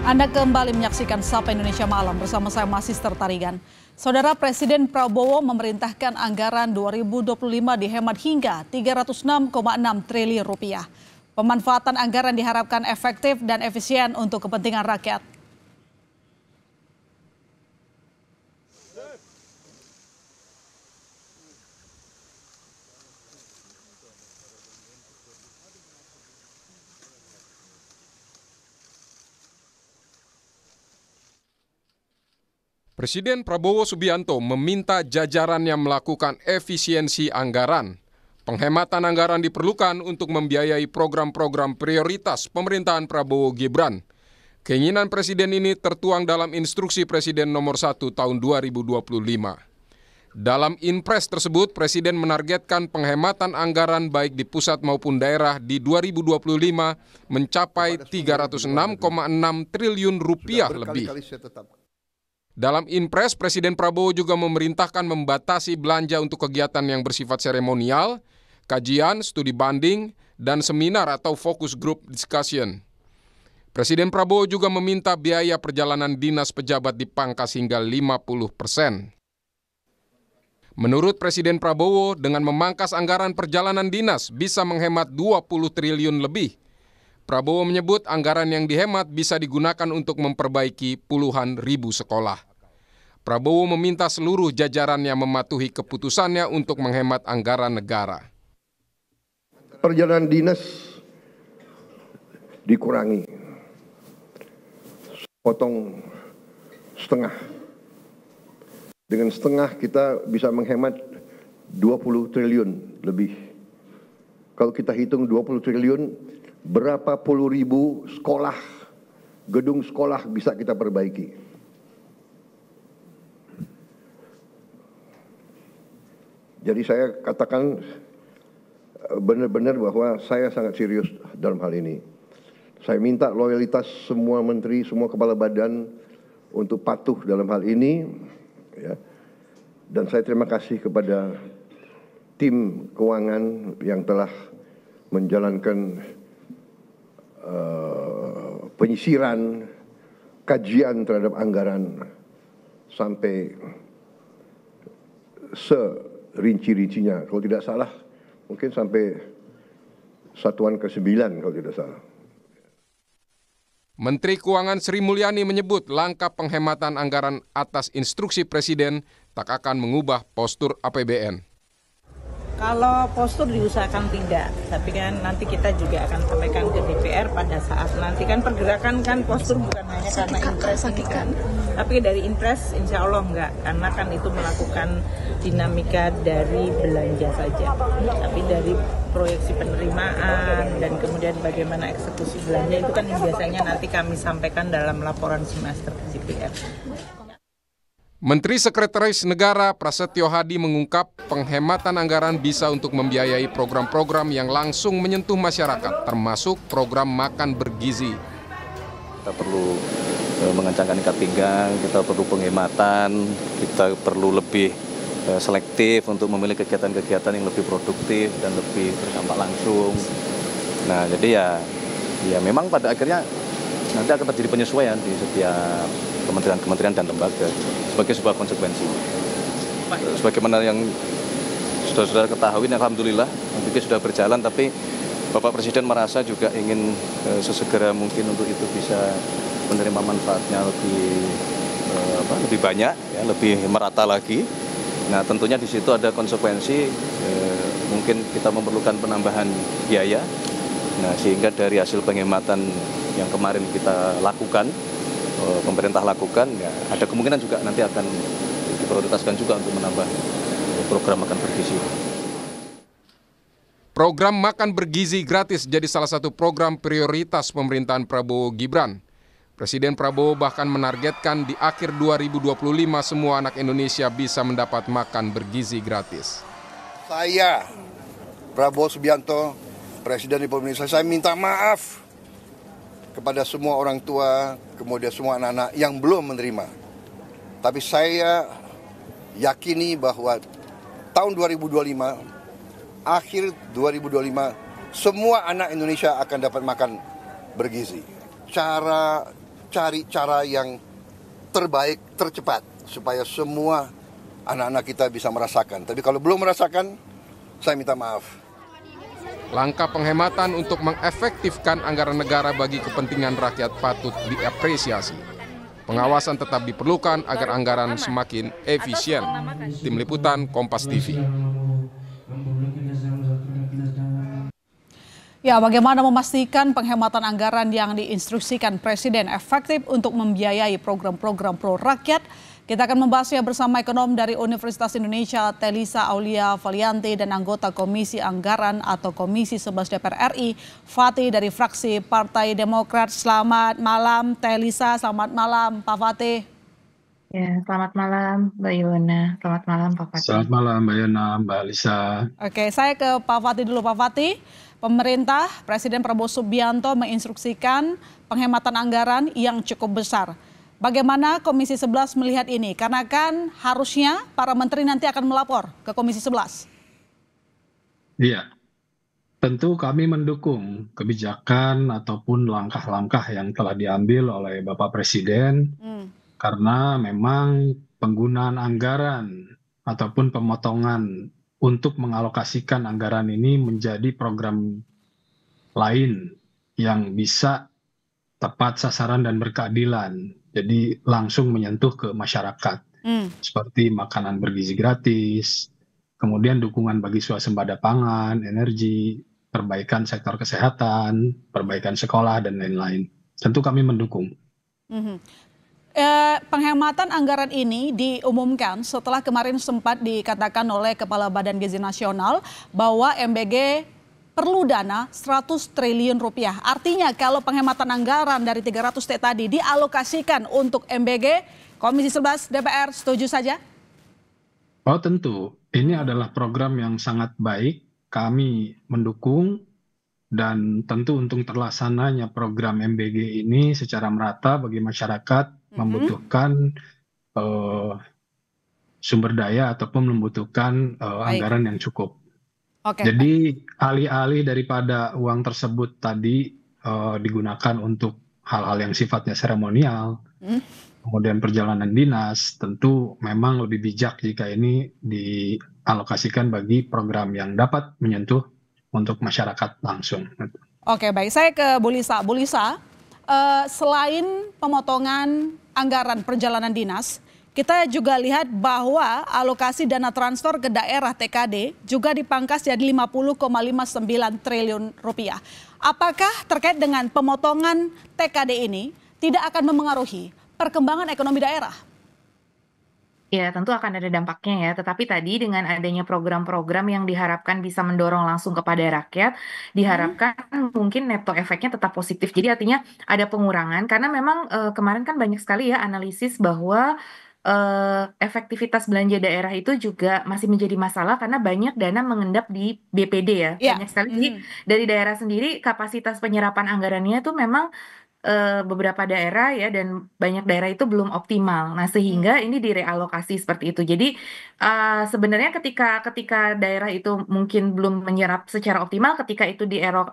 Anda kembali menyaksikan Sapa Indonesia Malam bersama saya Masister Tarigan. Saudara, Presiden Prabowo memerintahkan anggaran 2025 dihemat hingga 306,6 triliun rupiah. Pemanfaatan anggaran diharapkan efektif dan efisien untuk kepentingan rakyat. Presiden Prabowo Subianto meminta jajarannya melakukan efisiensi anggaran. Penghematan anggaran diperlukan untuk membiayai program-program prioritas pemerintahan Prabowo Gibran. Keinginan Presiden ini tertuang dalam Instruksi Presiden Nomor 1 Tahun 2025. Dalam Inpres tersebut, Presiden menargetkan penghematan anggaran baik di pusat maupun daerah di 2025 mencapai 306,6 triliun rupiah lebih. Dalam Inpres, Presiden Prabowo juga memerintahkan membatasi belanja untuk kegiatan yang bersifat seremonial, kajian, studi banding, dan seminar atau focus group discussion. Presiden Prabowo juga meminta biaya perjalanan dinas pejabat dipangkas hingga 50%. Menurut Presiden Prabowo, dengan memangkas anggaran perjalanan dinas bisa menghemat 20 triliun lebih. Prabowo menyebut anggaran yang dihemat bisa digunakan untuk memperbaiki puluhan ribu sekolah. Prabowo meminta seluruh jajarannya mematuhi keputusannya untuk menghemat anggaran negara. Perjalanan dinas dikurangi, potong setengah. Dengan setengah kita bisa menghemat 20 triliun lebih. Kalau kita hitung 20 triliun, berapa puluh ribu sekolah, gedung sekolah bisa kita perbaiki. Jadi saya katakan benar-benar bahwa saya sangat serius dalam hal ini. Saya minta loyalitas semua menteri, semua kepala badan untuk patuh dalam hal ini. Ya. Dan saya terima kasih kepada tim keuangan yang telah menjalankan penyisiran, kajian terhadap anggaran sampai serinci-rincinya. Kalau tidak salah, mungkin sampai satuan ke-9 kalau tidak salah. Menteri Keuangan Sri Mulyani menyebut langkah penghematan anggaran atas instruksi Presiden tak akan mengubah postur APBN. Kalau postur diusahakan tidak, tapi kan nanti kita juga akan sampaikan ke DPR pada saat nanti kan pergerakan kan postur bukan hanya karena Inpres ini kan, tapi dari Inpres insya Allah enggak, karena kan itu melakukan dinamika dari belanja saja, tapi dari proyeksi penerimaan dan kemudian bagaimana eksekusi belanja itu kan yang biasanya nanti kami sampaikan dalam laporan semester ke DPR. Menteri Sekretaris Negara Prasetyo Hadi mengungkap penghematan anggaran bisa untuk membiayai program-program yang langsung menyentuh masyarakat, termasuk program makan bergizi. Kita perlu mengencangkan ikat pinggang, kita perlu penghematan, kita perlu lebih selektif untuk memilih kegiatan-kegiatan yang lebih produktif dan lebih berdampak langsung. Nah, jadi ya memang pada akhirnya nanti akan terjadi penyesuaian di setiap kementerian dan lembaga sebagai sebuah konsekuensi. Sebagaimana yang sudah ketahui, alhamdulillah mungkin sudah berjalan, tapi Bapak Presiden merasa juga ingin sesegera mungkin untuk itu bisa menerima manfaatnya lebih banyak, ya, lebih merata lagi. Nah, tentunya di situ ada konsekuensi, mungkin kita memerlukan penambahan biaya. Nah, sehingga dari hasil penghematan yang kemarin kita lakukan, pemerintah lakukan, ya ada kemungkinan juga nanti akan diprioritaskan juga untuk menambah program makan bergizi. Program makan bergizi gratis jadi salah satu program prioritas pemerintahan Prabowo Gibran. Presiden Prabowo bahkan menargetkan di akhir 2025 semua anak Indonesia bisa mendapat makan bergizi gratis. Saya, Prabowo Subianto, Presiden Republik Indonesia, saya minta maaf kepada semua orang tua, kemudian semua anak-anak yang belum menerima. Tapi saya yakini bahwa tahun 2025, akhir 2025, semua anak Indonesia akan dapat makan bergizi. Cara cari cara yang terbaik, tercepat, supaya semua anak-anak kita bisa merasakan. Tapi kalau belum merasakan, saya minta maaf. Langkah penghematan untuk mengefektifkan anggaran negara bagi kepentingan rakyat patut diapresiasi. Pengawasan tetap diperlukan agar anggaran semakin efisien. Tim Liputan Kompas TV. Ya, bagaimana memastikan penghematan anggaran yang diinstruksikan Presiden efektif untuk membiayai program-program pro rakyat? Kita akan membahasnya bersama ekonom dari Universitas Indonesia, Telisa Aulia Valianti, dan anggota Komisi Anggaran atau Komisi 11 DPR RI, Fatih dari fraksi Partai Demokrat. Selamat malam, Telisa. Selamat malam, Pak Fatih. Ya, selamat malam Mbak Yona. Selamat malam Pak Fatih. Selamat malam Mbak Yona, Mbak Lisa. Oke, saya ke Pak Fatih dulu. Pak Fatih, pemerintah Presiden Prabowo Subianto menginstruksikan penghematan anggaran yang cukup besar. Bagaimana Komisi 11 melihat ini? Karena kan harusnya para menteri nanti akan melapor ke Komisi 11. Iya, tentu kami mendukung kebijakan ataupun langkah-langkah yang telah diambil oleh Bapak Presiden. Karena memang penggunaan anggaran ataupun pemotongan untuk mengalokasikan anggaran ini menjadi program lain yang bisa tepat sasaran dan berkeadilan. Jadi langsung menyentuh ke masyarakat. Seperti makanan bergizi gratis, kemudian dukungan bagi swasembada pangan, energi, perbaikan sektor kesehatan, perbaikan sekolah, dan lain-lain. Tentu kami mendukung. Penghematan anggaran ini diumumkan setelah kemarin sempat dikatakan oleh Kepala Badan Gizi Nasional bahwa MBG perlu dana 100 triliun rupiah. Artinya kalau penghematan anggaran dari 300T tadi dialokasikan untuk MBG, Komisi 11 DPR setuju saja? Oh tentu, ini adalah program yang sangat baik, kami mendukung, dan tentu untuk terlaksananya program MBG ini secara merata bagi masyarakat membutuhkan sumber daya ataupun membutuhkan anggaran yang cukup. Jadi alih-alih daripada uang tersebut tadi digunakan untuk hal-hal yang sifatnya seremonial, kemudian perjalanan dinas, tentu memang lebih bijak jika ini dialokasikan bagi program yang dapat menyentuh untuk masyarakat langsung. Oke, baik. Saya ke Bu Lisa. Bu Lisa, selain pemotongan anggaran perjalanan dinas, kita juga lihat bahwa alokasi dana transfer ke daerah TKD juga dipangkas jadi 50,59 triliun rupiah. Apakah terkait dengan pemotongan TKD ini tidak akan memengaruhi perkembangan ekonomi daerah? Ya, tentu akan ada dampaknya ya. Tetapi tadi dengan adanya program-program yang diharapkan bisa mendorong langsung kepada rakyat, diharapkan mungkin neto efeknya tetap positif. Jadi artinya ada pengurangan karena memang kemarin kan banyak sekali ya analisis bahwa efektivitas belanja daerah itu juga masih menjadi masalah karena banyak dana mengendap di BPD ya. Banyak sekali. Jadi dari daerah sendiri kapasitas penyerapan anggarannya tuh memang beberapa daerah ya dan banyak daerah itu belum optimal. Nah, sehingga ini direalokasi seperti itu. Jadi sebenarnya ketika daerah itu mungkin belum menyerap secara optimal, ketika itu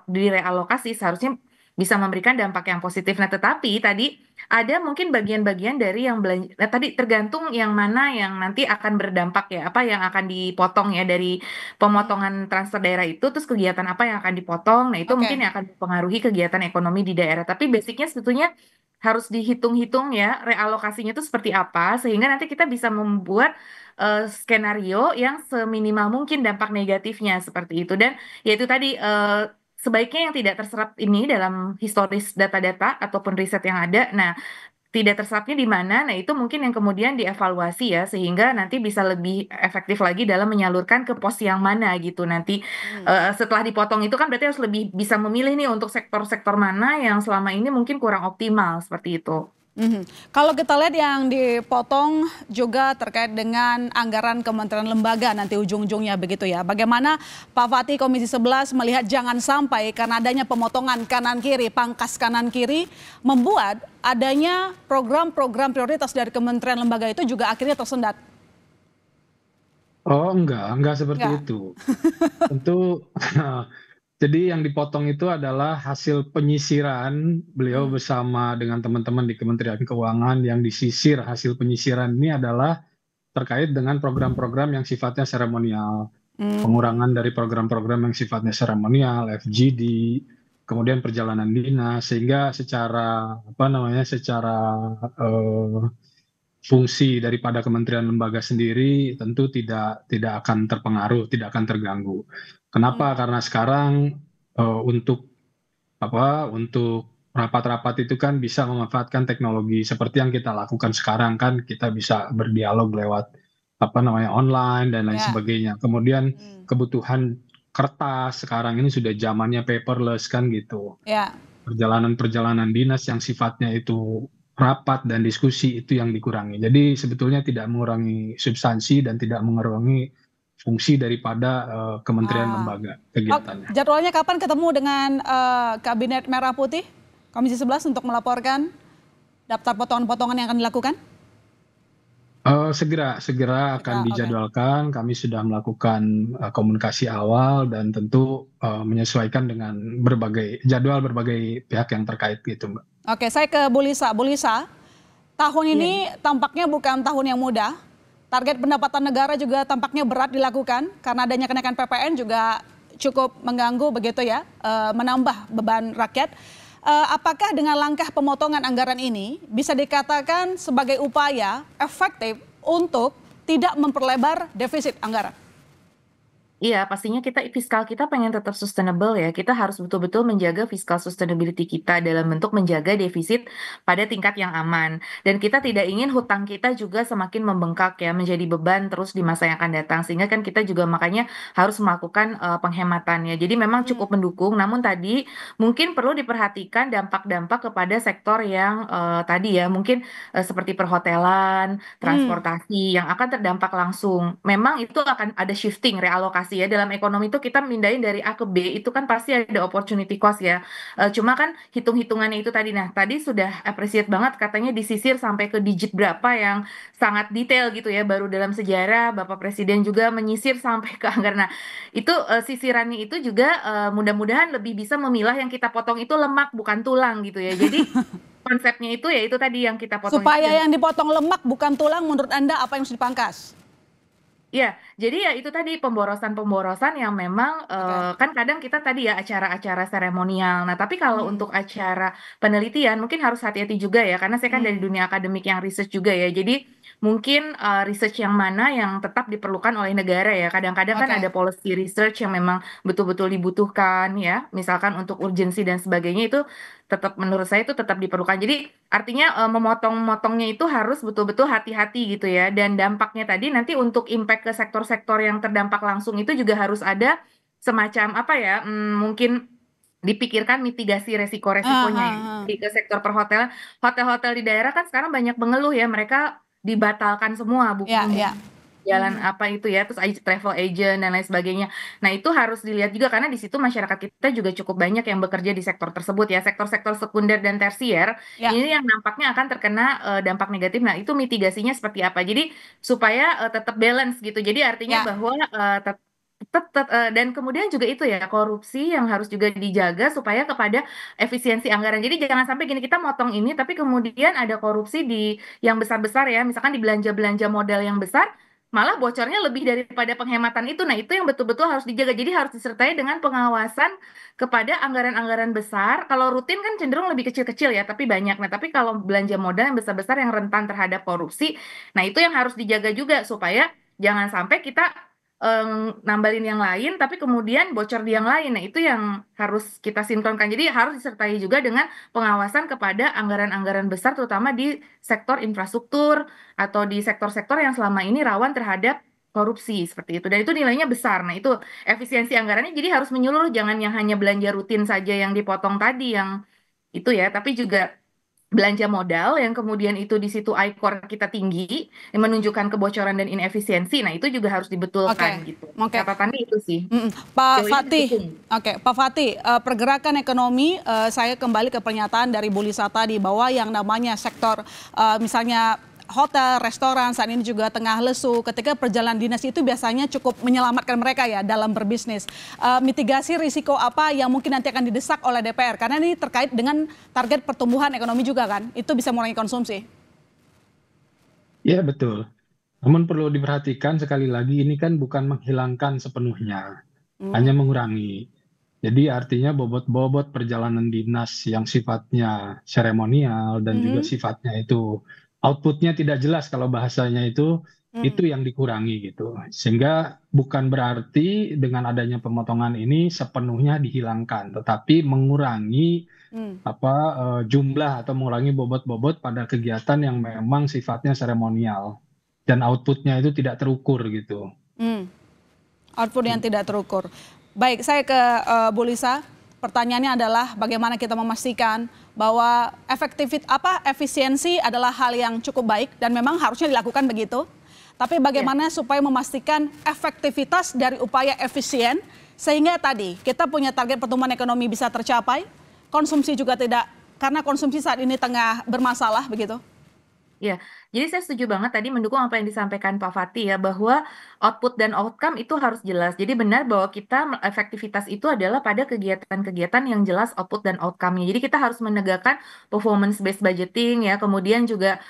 direalokasi seharusnya bisa memberikan dampak yang positif. Nah, tetapi tadi ada mungkin bagian-bagian dari yang belanja, tadi tergantung yang mana yang nanti akan berdampak ya, apa yang akan dipotong ya dari pemotongan transfer daerah itu, terus kegiatan apa yang akan dipotong, nah itu mungkin yang akan mempengaruhi kegiatan ekonomi di daerah. Tapi basicnya sebetulnya harus dihitung-hitung ya realokasinya itu seperti apa, sehingga nanti kita bisa membuat skenario yang seminimal mungkin dampak negatifnya seperti itu. Dan yaitu tadi sebaiknya yang tidak terserap ini dalam historis data-data ataupun riset yang ada. Nah, tidak terserapnya di mana? Nah, itu mungkin yang kemudian dievaluasi ya, sehingga nanti bisa lebih efektif lagi dalam menyalurkan ke pos yang mana gitu. Nanti setelah dipotong itu kan berarti harus lebih bisa memilih nih untuk sektor-sektor mana yang selama ini mungkin kurang optimal seperti itu. Kalau kita lihat yang dipotong juga terkait dengan anggaran kementerian lembaga nanti ujung-ujungnya begitu ya. Bagaimana Pak Fatih Komisi 11 melihat jangan sampai karena adanya pemotongan kanan kiri, pangkas kanan kiri membuat adanya program-program prioritas dari kementerian lembaga itu juga akhirnya tersendat? Oh enggak seperti itu. Tentu Jadi yang dipotong itu adalah hasil penyisiran beliau bersama dengan teman-teman di Kementerian Keuangan. Yang disisir hasil penyisiran ini adalah terkait dengan program-program yang sifatnya seremonial. Pengurangan dari program-program yang sifatnya seremonial, FGD, kemudian perjalanan dinas, sehingga secara fungsi daripada kementerian lembaga sendiri tentu tidak akan terpengaruh, tidak akan terganggu. Kenapa? Karena sekarang untuk rapat-rapat itu kan bisa memanfaatkan teknologi seperti yang kita lakukan sekarang, kan kita bisa berdialog lewat online dan lain sebagainya. Kemudian kebutuhan kertas sekarang ini sudah zamannya paperless kan gitu. Perjalanan dinas yang sifatnya itu rapat dan diskusi itu yang dikurangi. Jadi sebetulnya tidak mengurangi substansi dan tidak mengurangi fungsi daripada kementerian lembaga kegiatannya. Jadwalnya kapan ketemu dengan Kabinet Merah Putih Komisi 11 untuk melaporkan daftar potongan-potongan yang akan dilakukan? Segera akan dijadwalkan. Kami sudah melakukan komunikasi awal dan tentu menyesuaikan dengan berbagai pihak yang terkait gitu, Mbak. Oke, saya ke Bu Lisa. Bu Lisa, tahun ini tampaknya bukan tahun yang mudah. Target pendapatan negara juga tampaknya berat dilakukan karena adanya kenaikan PPN juga cukup mengganggu begitu ya, menambah beban rakyat. Apakah dengan langkah pemotongan anggaran ini bisa dikatakan sebagai upaya efektif untuk tidak memperlebar defisit anggaran? Iya, pastinya fiskal kita pengen tetap sustainable ya. Kita harus betul-betul menjaga fiskal sustainability kita dalam bentuk menjaga defisit pada tingkat yang aman. Dan kita tidak ingin hutang kita juga semakin membengkak ya, menjadi beban terus di masa yang akan datang. Sehingga kan kita juga makanya harus melakukan penghematan ya. Jadi memang cukup mendukung, namun tadi mungkin perlu diperhatikan dampak-dampak kepada sektor yang tadi ya, mungkin seperti perhotelan, transportasi yang akan terdampak langsung. Memang itu akan ada shifting, realokasi ya. Dalam ekonomi itu kita mindahin dari A ke B itu kan pasti ada opportunity cost ya. Cuma kan hitung-hitungannya itu tadi. Nah, tadi sudah appreciate banget katanya disisir sampai ke digit berapa yang sangat detail gitu ya. Baru dalam sejarah Bapak Presiden juga menyisir sampai ke anggaran. Nah, itu sisirannya itu juga mudah-mudahan lebih bisa memilah yang kita potong itu lemak bukan tulang gitu ya. Jadi konsepnya itu ya itu tadi yang kita potong. Supaya yang dipotong lemak bukan tulang, menurut Anda apa yang harus dipangkas? Ya, jadi ya itu tadi pemborosan-pemborosan yang memang kan kadang kita tadi ya acara-acara seremonial. Nah, tapi kalau untuk acara penelitian mungkin harus hati-hati juga ya, karena saya kan dari dunia akademik yang research juga ya. Jadi mungkin research yang mana yang tetap diperlukan oleh negara ya. Kadang-kadang kan ada policy research yang memang betul-betul dibutuhkan ya. Misalkan untuk urgensi dan sebagainya itu tetap menurut saya itu tetap diperlukan. Jadi artinya memotong-motongnya itu harus betul-betul hati-hati gitu ya. Dan dampaknya tadi nanti untuk impact ke sektor-sektor yang terdampak langsung itu juga harus ada semacam mungkin dipikirkan mitigasi resiko-resikonya ya. Di ke sektor perhotelan, hotel-hotel di daerah kan sekarang banyak mengeluh ya, mereka dibatalkan semua jalan apa itu ya, terus travel agent dan lain sebagainya. Nah, itu harus dilihat juga karena di situ masyarakat kita juga cukup banyak yang bekerja di sektor tersebut ya, sektor-sektor sekunder dan tersier. Ini yang nampaknya akan terkena dampak negatif. Nah, itu mitigasinya seperti apa? Jadi supaya tetap balance gitu. Jadi artinya bahwa dan kemudian juga itu ya korupsi yang harus juga dijaga supaya kepada efisiensi anggaran. Jadi jangan sampai gini kita motong ini tapi kemudian ada korupsi di yang besar-besar ya, misalkan di belanja-belanja modal yang besar malah bocornya lebih daripada penghematan itu. Nah, itu yang betul-betul harus dijaga. Jadi harus disertai dengan pengawasan kepada anggaran-anggaran besar. Kalau rutin kan cenderung lebih kecil-kecil ya, tapi banyak. Nah, tapi kalau belanja modal yang besar-besar yang rentan terhadap korupsi, nah itu yang harus dijaga juga supaya jangan sampai kita nambalin yang lain tapi kemudian bocor di yang lain. Nah, itu yang harus kita sinkronkan. Jadi harus disertai juga dengan pengawasan kepada anggaran-anggaran besar terutama di sektor infrastruktur atau di sektor-sektor yang selama ini rawan terhadap korupsi seperti itu. Dan itu nilainya besar. Nah, itu efisiensi anggarannya jadi harus menyeluruh, jangan yang hanya belanja rutin saja yang dipotong tadi yang itu ya, tapi juga belanja modal yang kemudian itu di situ ICOR kita tinggi yang menunjukkan kebocoran dan inefisiensi. Nah, itu juga harus dibetulkan gitu. Catatannya itu sih. Pak Fatih. Pak Fatih, pergerakan ekonomi saya kembali ke pernyataan dari Bu Lisa tadi bahwa yang namanya sektor misalnya hotel, restoran saat ini juga tengah lesu. Ketika perjalanan dinas itu biasanya cukup menyelamatkan mereka ya dalam berbisnis. Mitigasi risiko apa yang mungkin nanti akan didesak oleh DPR? Karena ini terkait dengan target pertumbuhan ekonomi juga kan. Itu bisa mengurangi konsumsi. Ya, betul. Namun perlu diperhatikan sekali lagi ini kan bukan menghilangkan sepenuhnya, hanya mengurangi. Jadi artinya bobot-bobot perjalanan dinas yang sifatnya seremonial dan juga sifatnya itu outputnya tidak jelas kalau bahasanya itu yang dikurangi gitu. Sehingga bukan berarti dengan adanya pemotongan ini sepenuhnya dihilangkan, tetapi mengurangi jumlah atau mengurangi bobot-bobot pada kegiatan yang memang sifatnya seremonial dan outputnya itu tidak terukur gitu. Output yang tidak terukur. Baik, saya ke Bu Lisa. Pertanyaannya adalah bagaimana kita memastikan bahwa efisiensi adalah hal yang cukup baik dan memang harusnya dilakukan begitu. Tapi bagaimana supaya memastikan efektivitas dari upaya efisien sehingga tadi kita punya target pertumbuhan ekonomi bisa tercapai, konsumsi juga tidak, karena konsumsi saat ini tengah bermasalah begitu. Ya, jadi saya setuju banget tadi mendukung apa yang disampaikan Pak Fatih ya, bahwa output dan outcome itu harus jelas. Jadi benar bahwa efektivitas itu adalah pada kegiatan-kegiatan yang jelas output dan outcome-nya. Jadi kita harus menegakkan performance based budgeting ya, kemudian juga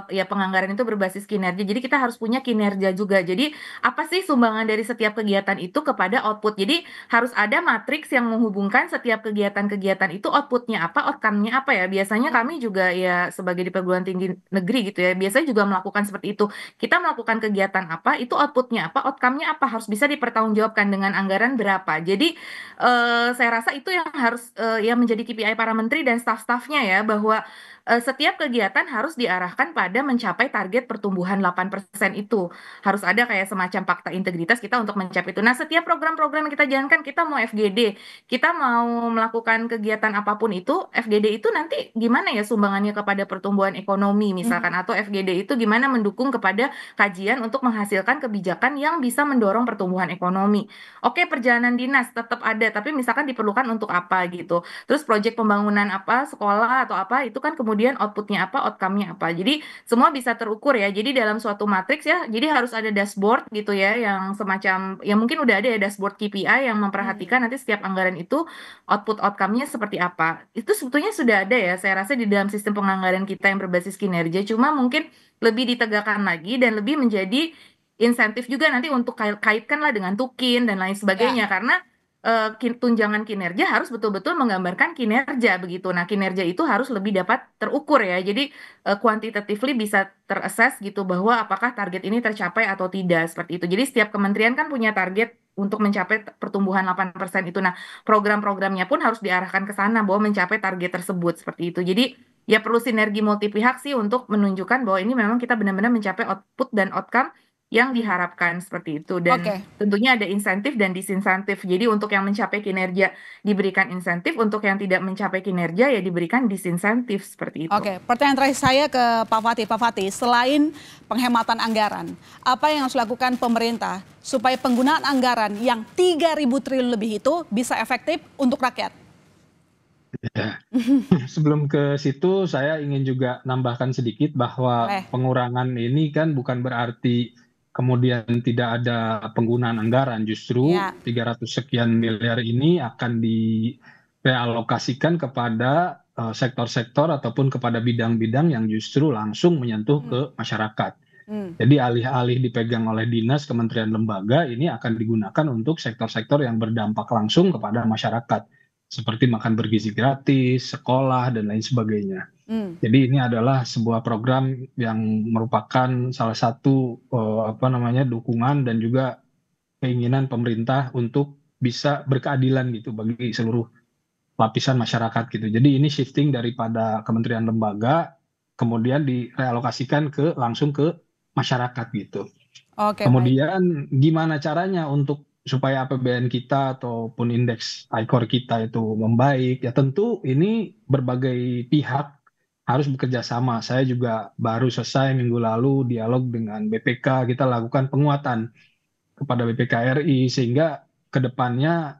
ya penganggaran itu berbasis kinerja. Jadi kita harus punya kinerja juga. Jadi apa sih sumbangan dari setiap kegiatan itu kepada output? Jadi harus ada matriks yang menghubungkan setiap kegiatan-kegiatan itu output-nya apa, outcome-nya apa ya. Biasanya kami juga ya sebagai di perguruan tinggi negeri gitu ya, biasanya juga melakukan seperti itu. Kita melakukan kegiatan apa, itu outputnya apa, outcome-nya apa, harus bisa dipertanggungjawabkan dengan anggaran berapa. Jadi saya rasa itu yang harus yang menjadi KPI para menteri dan staf-stafnya ya, bahwa setiap kegiatan harus diarahkan pada mencapai target pertumbuhan 8% itu. Harus ada kayak semacam fakta integritas kita untuk mencapai itu. Nah, setiap program-program yang kita jalankan, kita mau FGD, kita mau melakukan kegiatan apapun itu, FGD itu nanti gimana ya sumbangannya kepada pertumbuhan ekonomi misalkan, atau FGD itu gimana mendukung kepada kajian untuk menghasilkan kebijakan yang bisa mendorong pertumbuhan ekonomi. Oke, perjalanan dinas tetap ada, tapi misalkan diperlukan untuk apa gitu. Terus proyek pembangunan apa, sekolah atau apa, itu kan kemudian outputnya apa, outcome-nya apa. Jadi semua bisa terukur ya. Jadi dalam suatu matriks ya, jadi harus ada dashboard gitu ya, yang semacam, ya mungkin udah ada ya dashboard KPI yang memperhatikan nanti setiap anggaran itu output outcome-nya seperti apa. Itu sebetulnya sudah ada ya, saya rasa di dalam sistem penganggaran kita yang berbasis kinerja, cuma mungkin lebih ditegakkan lagi dan lebih menjadi insentif juga nanti untuk kaitkanlah dengan tukin dan lain sebagainya, karena tunjangan kinerja harus betul-betul menggambarkan kinerja begitu. Nah, kinerja itu harus lebih dapat terukur ya. Jadi quantitatively bisa terassess gitu bahwa apakah target ini tercapai atau tidak seperti itu. Jadi setiap kementerian kan punya target untuk mencapai pertumbuhan 8% itu. Nah, program-programnya pun harus diarahkan ke sana bahwa mencapai target tersebut seperti itu. Jadi ya perlu sinergi multi pihak sih untuk menunjukkan bahwa ini memang kita benar-benar mencapai output dan outcome yang diharapkan seperti itu. Dan tentunya ada insentif dan disinsentif. Jadi untuk yang mencapai kinerja diberikan insentif, untuk yang tidak mencapai kinerja ya diberikan disinsentif seperti itu. Oke, pertanyaan terakhir saya ke Pak Fatih. Pak Fatih, selain penghematan anggaran, apa yang harus dilakukan pemerintah supaya penggunaan anggaran yang 3.000 triliun lebih itu bisa efektif untuk rakyat? Ya. Sebelum ke situ saya ingin juga nambahkan sedikit bahwa pengurangan ini kan bukan berarti kemudian tidak ada penggunaan anggaran, justru 300 sekian miliar ini akan direalokasikan kepada sektor-sektor ataupun kepada bidang-bidang yang justru langsung menyentuh ke masyarakat. Jadi alih-alih dipegang oleh dinas, kementerian, lembaga, ini akan digunakan untuk sektor-sektor yang berdampak langsung kepada masyarakat, seperti makan bergizi gratis, sekolah, dan lain sebagainya. Jadi ini adalah sebuah program yang merupakan salah satu dukungan dan juga keinginan pemerintah untuk bisa berkeadilan gitu bagi seluruh lapisan masyarakat gitu. Jadi ini shifting daripada kementerian lembaga kemudian direalokasikan langsung ke masyarakat gitu. Kemudian gimana caranya untuk supaya APBN kita ataupun indeks ICOR kita itu membaik, ya tentu ini berbagai pihak harus bekerja sama. Saya juga baru selesai minggu lalu dialog dengan BPK, kita lakukan penguatan kepada BPK RI sehingga kedepannya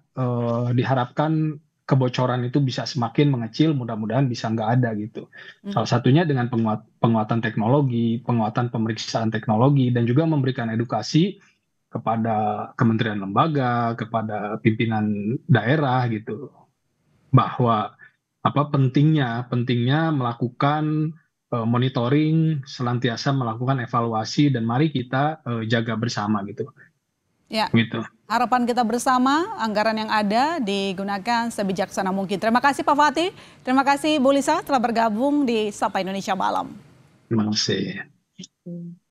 diharapkan kebocoran itu bisa semakin mengecil, mudah-mudahan bisa nggak ada gitu. Salah satunya dengan penguatan teknologi, penguatan pemeriksaan teknologi, dan juga memberikan edukasi kepada kementerian lembaga, kepada pimpinan daerah gitu, bahwa pentingnya melakukan monitoring, senantiasa melakukan evaluasi, dan mari kita jaga bersama gitu. Ya. Gitu. Harapan kita bersama, anggaran yang ada digunakan sebijaksana mungkin. Terima kasih Pak Fatih, terima kasih Bu Lisa telah bergabung di Sapa Indonesia Malam. Terima kasih.